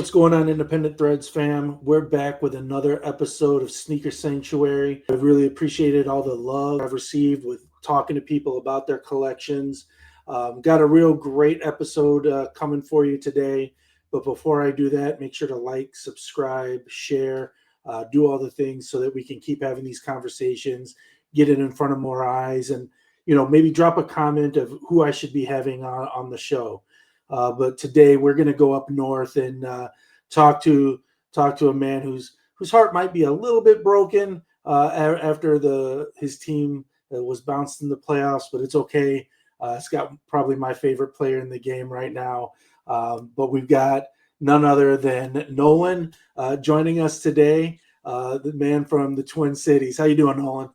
What's going on, Independent Threads fam? We're back with another episode of Sneaker Sanctuary. I've really appreciated all the love I've received with talking to people about their collections. Got a real great episode coming for you today. But before I do that, make sure to like, subscribe, share, do all the things so that we can keep having these conversations, get it in front of more eyes, and maybe drop a comment of who I should be having on the show. But today we're going to go up north and talk to a man whose heart might be a little bit broken after his team was bounced in the playoffs, but it's okay. It's got probably my favorite player in the game right now. But we've got none other than Nolan joining us today, the man from the Twin Cities. How you doing, Nolan?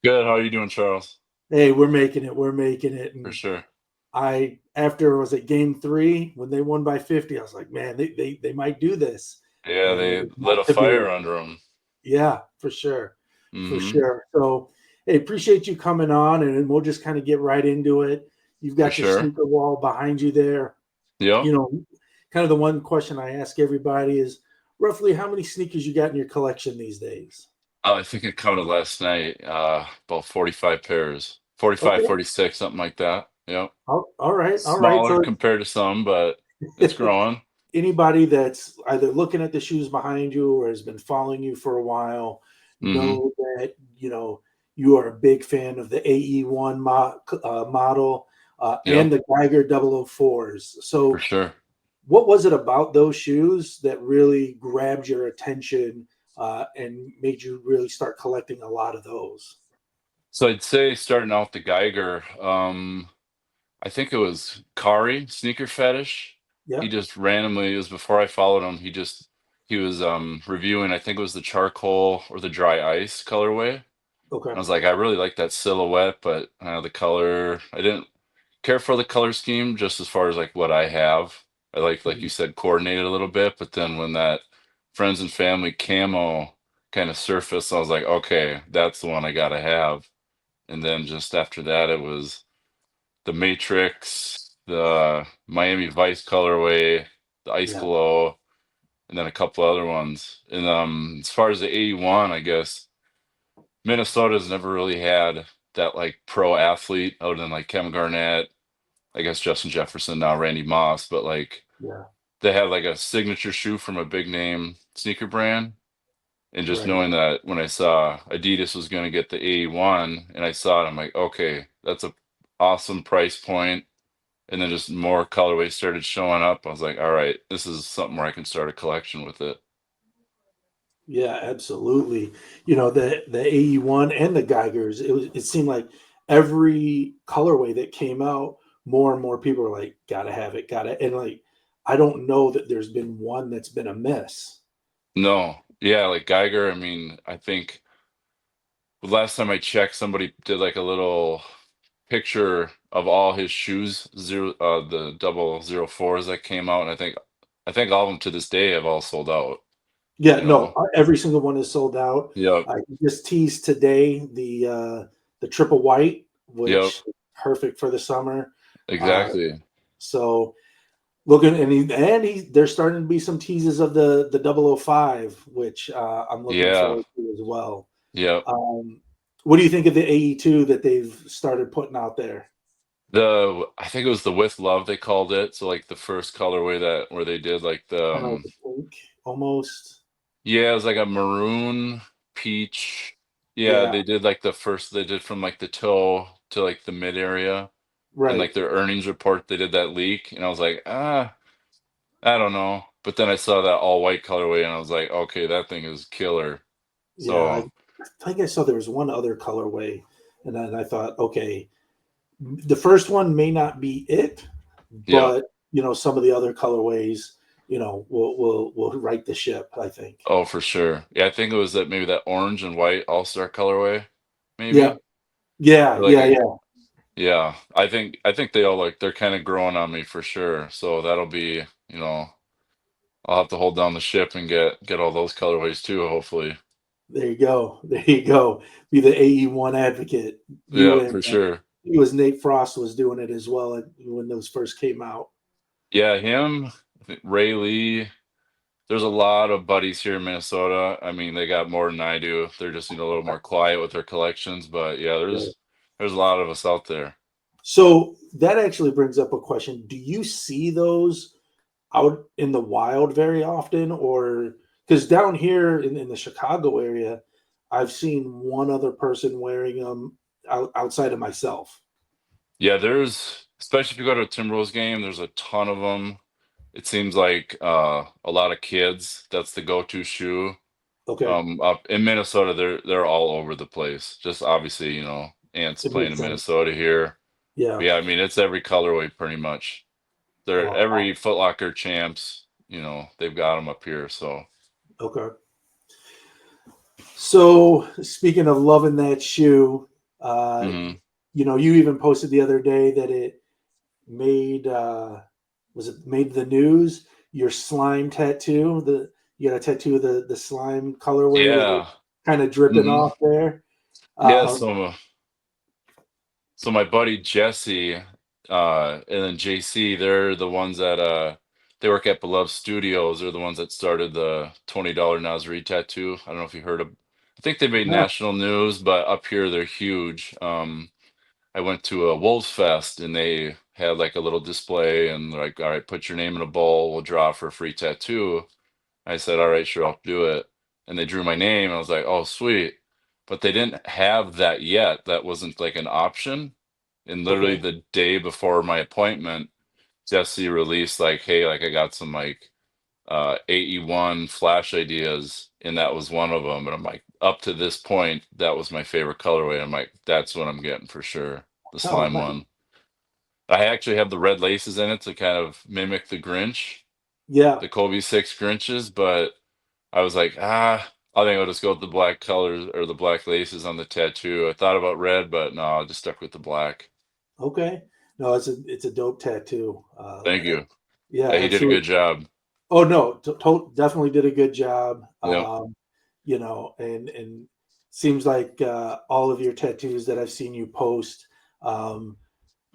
Good. How are you doing, Charles? Hey, we're making it. We're making it. For And sure. after was it game 3 when they won by 50, I was like, man, they might do this. Yeah, And they it lit a pivoted. fire under them. Yeah, for sure. For Mm-hmm. sure. So hey, appreciate you coming on, and we'll just kind of get right into it. You've For got your sure. sneaker wall behind you there. Yep. You know, kind of the one question I ask everybody is roughly how many sneakers you got in your collection these days? Oh, I think it counted last night. About 45 pairs. 45, Okay. 46, something like that. Yep. All right. All right. Smaller So compared to some, but it's growing. anybody that's either looking at the shoes behind you or has been following you for a while Mm-hmm. know that you are a big fan of the AE1 model and Yep. the Geiger 004s. For So sure. what was it about those shoes that really grabbed your attention and made you really start collecting a lot of those? So I'd say starting out the Geiger, I think it was Kari, Sneaker Fetish. He Yep. just randomly, it was before I followed him, he was reviewing, I think it was the charcoal or the dry ice colorway. Okay. I was like, I really like that silhouette, but the color, I didn't care for the color scheme just as far as like what I have. I like you Mhm. said, coordinated a little bit, but then when that friends and family camo kind of surfaced, I was like, okay, that's the one I gotta have. And then just after that, it was the Matrix, the Miami Vice colorway, the Ice Yeah. Glow, and then a couple other ones. And as far as the 81, I guess Minnesota's never really had that like pro athlete other than like Kevin Garnett, I guess Justin Jefferson, now Randy Moss, but like Yeah. they had like a signature shoe from a big name sneaker brand. And just Right. knowing that when I saw Adidas was going to get the 81 and I saw it, I'm like, okay, that's a awesome price point. And then just more colorways started showing up. I was like, all right, this is something where I can start a collection with it. Yeah, absolutely. The AE1 and the Geigers, it seemed like every colorway that came out, more and more people were like, gotta have it, gotta, and like I don't know that there's been one that's been a miss. No, yeah, like Geiger. I mean, I think the last time I checked, somebody did like a little picture of all his shoes, the 004s that came out, and I think all of them to this day have all sold out. Yeah, You no, know. every single one is sold out. Yep. I just teased today the triple white, Yep. which is perfect for the summer. Uh, Exactly. so looking there's starting to be some teases of the 005, which I'm looking Yeah. forward to as well. Yep. Um, what do you think of the AE2 that they've started putting out there? I think it was the With Love they called it. So like the first colorway that where they did like the Kind of like a pink, almost. yeah, it was like a maroon peach. Yeah, Yeah, they did like the first they did from like the toe to like the mid area. And right. like their earnings report, they did that leak, and I was like, I don't know. But then I saw that all white colorway, and I was like, okay, that thing is killer. Yeah, I So think I saw there was one other colorway, and then I thought, okay, the first one may not be it, yeah. but some of the other colorways, will right the ship, I think. Oh, for sure. Yeah, I think it was that maybe that orange and white all-star colorway, Yeah, maybe. yeah, Or like yeah, yeah. yeah, I think they all like they're kind of growing on me for sure. So that'll be, I'll have to hold down the ship and get all those colorways too, hopefully. There you go. There you go. Be the AE1 advocate. You Yeah, and for sure. you as Nate Frost was doing it as well when those first came out. Yeah, him, I think Ray Lee. there's a lot of buddies here in Minnesota. I mean, they got more than I do. They're just, a little more quiet with their collections, but yeah, Right. there's a lot of us out there. So that actually brings up a question. Do you see those out in the wild very often? Or because down here in the Chicago area, I've seen one other person wearing them outside of myself. Yeah, there's especially if you go to a Timberwolves game, there's a ton of them. It seems like a lot of kids, that's the go-to shoe. Okay. Up in Minnesota, they're all over the place. Just obviously, ants It playing makes in sense. Minnesota here. Yeah. But yeah, I mean it's every colorway pretty much. They're Oh, every Foot Locker champs, they've got them up here. So okay. So speaking of loving that shoe, uh, mhm. you even posted the other day that it made was it made the news? Your slime tattoo, you got a tattoo of the slime colorway that was Yeah. kind of dripping Hmm. off there. Yeah, Um, so my buddy Jesse, and then JC, they're the ones that they work at Beloved Studios. They're the ones that started the $20 Nasri tattoo. I don't know if you heard of. I think they made no, national news, but up here they're huge. I went to a Wolves Fest and they had like a little display and they're like, all right, put your name in a bowl, we'll draw for a free tattoo. I said, all right, sure, I'll do it. And they drew my name. I was like, oh, sweet. But they didn't have that yet. That wasn't like an option. And literally okay, the day before my appointment, Jesse released like, hey, like I got some like AE1 flash ideas, and that was one of them. And I'm like, up to this point, that was my favorite colorway. I'm like, that's what I'm getting for sure. The oh, slime nice. one. I actually have the red laces in it to kind of mimic the Grinch, Yeah, the Kobe 6 Grinches, but I was like, I think I'll just go with the black colors or the black laces on the tattoo. I thought about red, but no, I just stuck with the black. okay. No, it's a dope tattoo. Thank you. Yeah, Yeah, he did a absolutely. good job. Oh no, definitely did a good job. Yep. And seems like all of your tattoos that I've seen you post, um,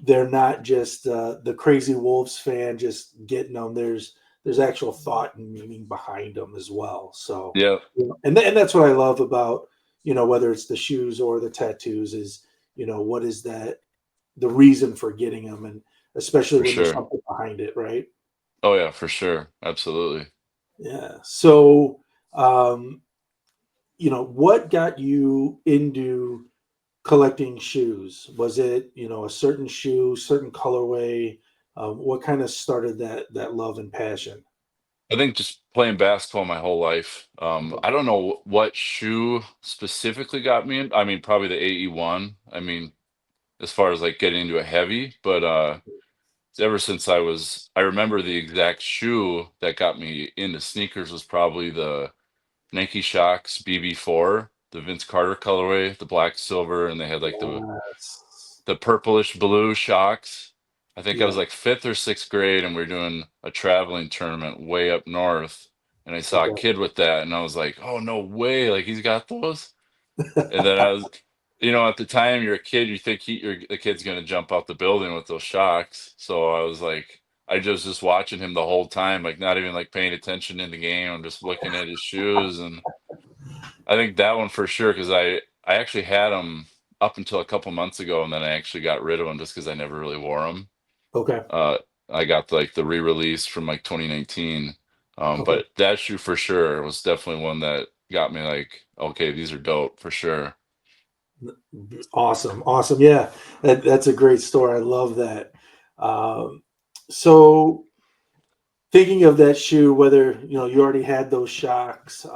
they're not just the crazy Wolves fan just getting them. There's actual thought and meaning behind them as well. So, Yep. and that's what I love about whether it's the shoes or the tattoos is what is that the reason for getting them, and especially For when there's sure. something behind it, right? Oh yeah, for sure. Absolutely. Yeah. So, um, what got you into collecting shoes? Was it, a certain shoe, certain colorway? What kind of started that love and passion? I think just playing basketball my whole life. Okay. I don't know what shoe specifically got me in. I mean, probably the AE1. I mean, as far as like getting into a heavy, but ever since I remember the exact shoe that got me into sneakers was probably the Nike Shox BB4, the Vince Carter colorway, the black silver, and they had like Yes. the purplish blue Shox. I think I was Yeah. like fifth or sixth grade, and we were doing a traveling tournament way up north, and I saw a Okay. kid with that, and I was like, "Oh no way! Like he's got those." And then at the time you're a kid, you think the kid's gonna jump out the building with those shocks. So I was like, I just watching him the whole time, like not even like paying attention in the game. I'm just looking at his shoes, and I think that one for sure because I actually had them up until a couple months ago, and then I actually got rid of them just because I never really wore them. Okay. Uh, I got like the re-release from like 2019, Okay. but that shoe for sure was definitely one that got me like, okay, these are dope for sure. Awesome. Awesome. Yeah. That's a great story. I love that. Um, so thinking of that shoe, whether you already had those shocks,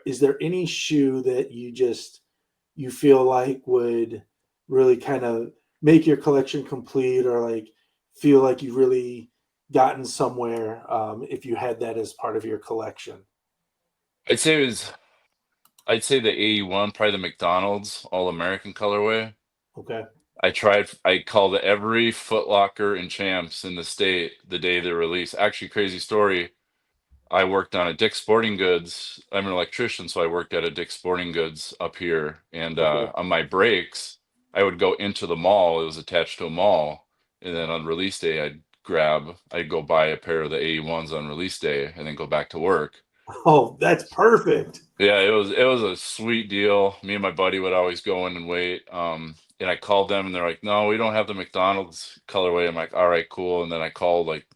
is there any shoe that you feel like would really kind of make your collection complete, or like feel like you've really gotten somewhere if you had that as part of your collection? I'd say it was I'd say the 81, probably the McDonald's All-American colorway. Okay. I called every Foot Locker and Champs in the state the day they released. Actually, crazy story. I worked on a Dick's Sporting Goods. I'm an electrician, so I worked at a Dick's Sporting Goods up here. And Okay. on my breaks, I would go into the mall. It was attached to a mall. And then on release day, I'd grab, I'd go buy a pair of the AE1s on release day and then go back to work. Oh, that's perfect. Yeah, it was a sweet deal. Me and my buddy would always go in and wait. And I called them and they're like, "No, we don't have the McDonald's colorway." I'm like, "All right, cool." And then I called like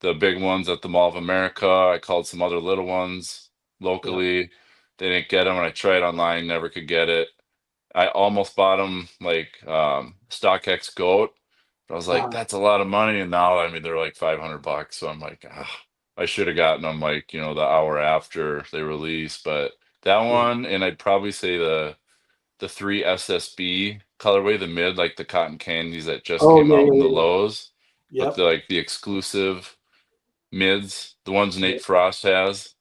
the big ones at the Mall of America. I called some other little ones Yeah. locally. They didn't get them, and I tried online, never could get it. I almost bought them like StockX Goat. But I was like, Uh, that's a lot of money, and now I mean they're like $500. So I'm like, I should have gotten them like the hour after they release. But that yeah. one, and I'd probably say the three SSB colorway, the mid, like the cotton candies that just Oh, came yeah, out in yeah, the yeah. lows, but Yep. the exclusive mids, the ones Yep. Nate Frost has.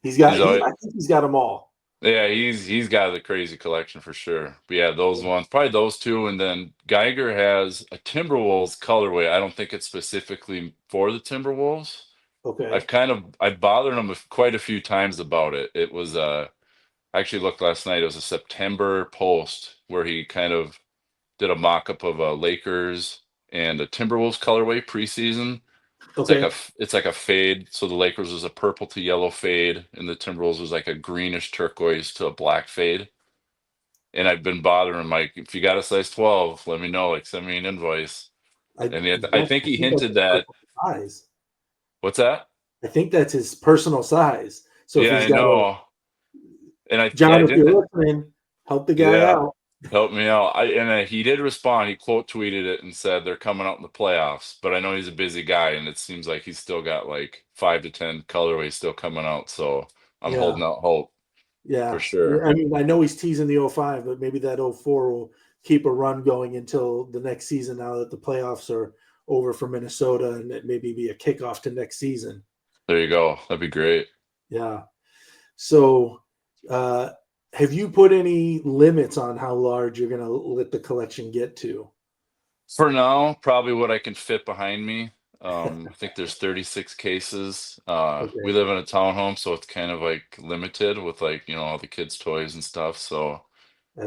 He's He's got. always I think he's got them all. Yeah, he's got the crazy collection for sure. But yeah, those Yeah. ones, probably those two, and then Geiger has a Timberwolves colorway. I don't think it's specifically for the Timberwolves. Okay. I've bothered him quite a few times about it. It was I actually looked last night. It was a September post where he kind of did a mock-up of a Lakers and a Timberwolves colorway preseason. Okay. It's like a fade. So the Lakers was a purple to yellow fade, and the Timberwolves was like a greenish turquoise to a black fade. And I've been bothering him, like, if you got a size 12, let me know. Like, send me an invoice. And I Yeah, think I he think that's hinted his that. personal size. What's that? I think that's his personal size. So if Yeah, he's I got a know. And I John, if didn't. you're listening, help the guy Yeah, out. help me out. He did respond. He quote tweeted it and said they're coming out in the playoffs. But I know he's a busy guy, and it seems like he's still got like 5 to 10 colorways still coming out. So I'm Yeah. holding out hope for Yeah. sure. I mean, I know he's teasing the '05, but maybe that '04 will keep a run going until the next season now that the playoffs are over for Minnesota and it maybe be a kickoff to next season. There you go. That'd be great. Yeah. So, uh, have you put any limits on how large you're going to let the collection get to? For now, probably what I can fit behind me. I think there's 36 cases. We Okay. live in a townhome, so it's kind of like limited with like, all the kids' toys and stuff. So,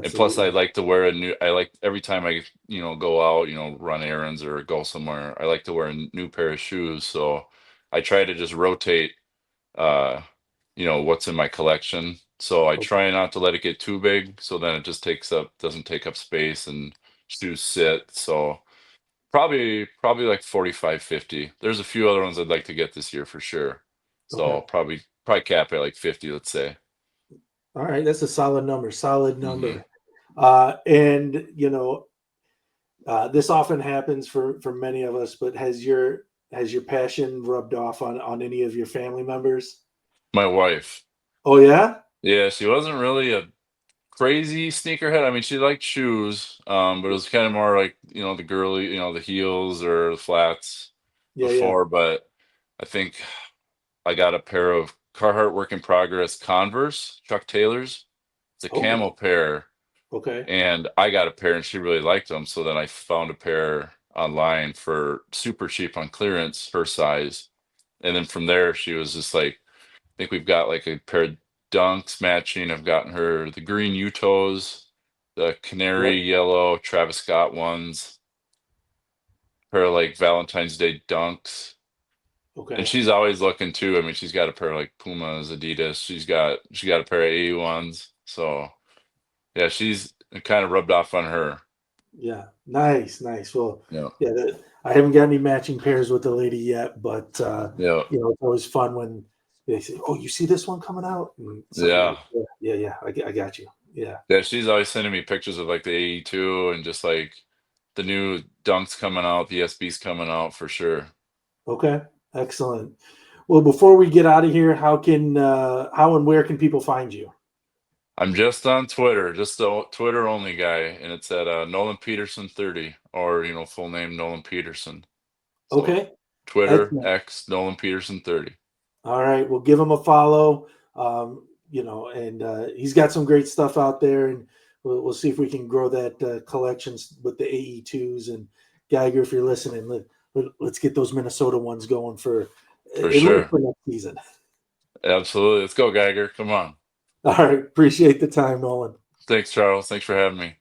and plus I Absolutely. like to wear I like every time I, go out, run errands or go somewhere, I like to wear a new pair of shoes. So I try to just rotate, uh, what's in my collection. So I Okay. try not to let it get too big. So then it just doesn't take up space and shoes sit. So, probably like 45, 50. There's a few other ones I'd like to get this year for sure. Okay. So probably cap at like 50, let's say. All right. That's a solid number. Solid Hmm. number. And this often happens for many of us, but has your passion rubbed off on any of your family members? My wife. Oh yeah, Yeah, she wasn't really a crazy sneakerhead. I mean, she liked shoes, but it was kind of more like, the girly, the heels or the flats yeah, yeah. before. But I think I got a pair of Carhartt Work in Progress Converse, Chuck Taylors. It's a Oh, camel pair. okay, And I got a pair and she really liked them. So then I found a pair online for super cheap on clearance, her size. And then from there, she was just like, I think we've got like a pair of dunks matching. I've gotten her the green Utos, the yep, canary yellow Travis Scott ones, pair of like Valentine's Day dunks. And okay, she's always looking too. I mean, she's got a pair of like Pumas, Adidas. She got a pair of A ones. So yeah, she's kind of rubbed off on her. yeah. Nice, nice. Well, Yeah. yeah. I haven't got any matching pairs with the lady yet, but Yeah. it's always fun when they say, "Oh, you see this one coming out?" And so you're Yeah. like, "Yeah, yeah, yeah. I got you." Yeah. Yeah, she's always sending me pictures of like the AE2 and just like the new dunks coming out, the SB's coming out for sure. Okay. Excellent. Well, before we get out of here, how and where can people find you? I'm just on Twitter, just the Twitter only guy, and it's at Nolan Peterson 30, or full name Nolan Peterson. So Okay. Twitter Excellent. X Nolan Peterson 30 All right, we'll give him a follow. And he's got some great stuff out there, and we'll see if we can grow that collections with the AE2s and Geiger. If you're listening, let's get those Minnesota ones going for for at least sure. for next season. Absolutely. Let's go, Geiger. Come on. All right, appreciate the time, Nolan. Thanks, Charles. Thanks for having me.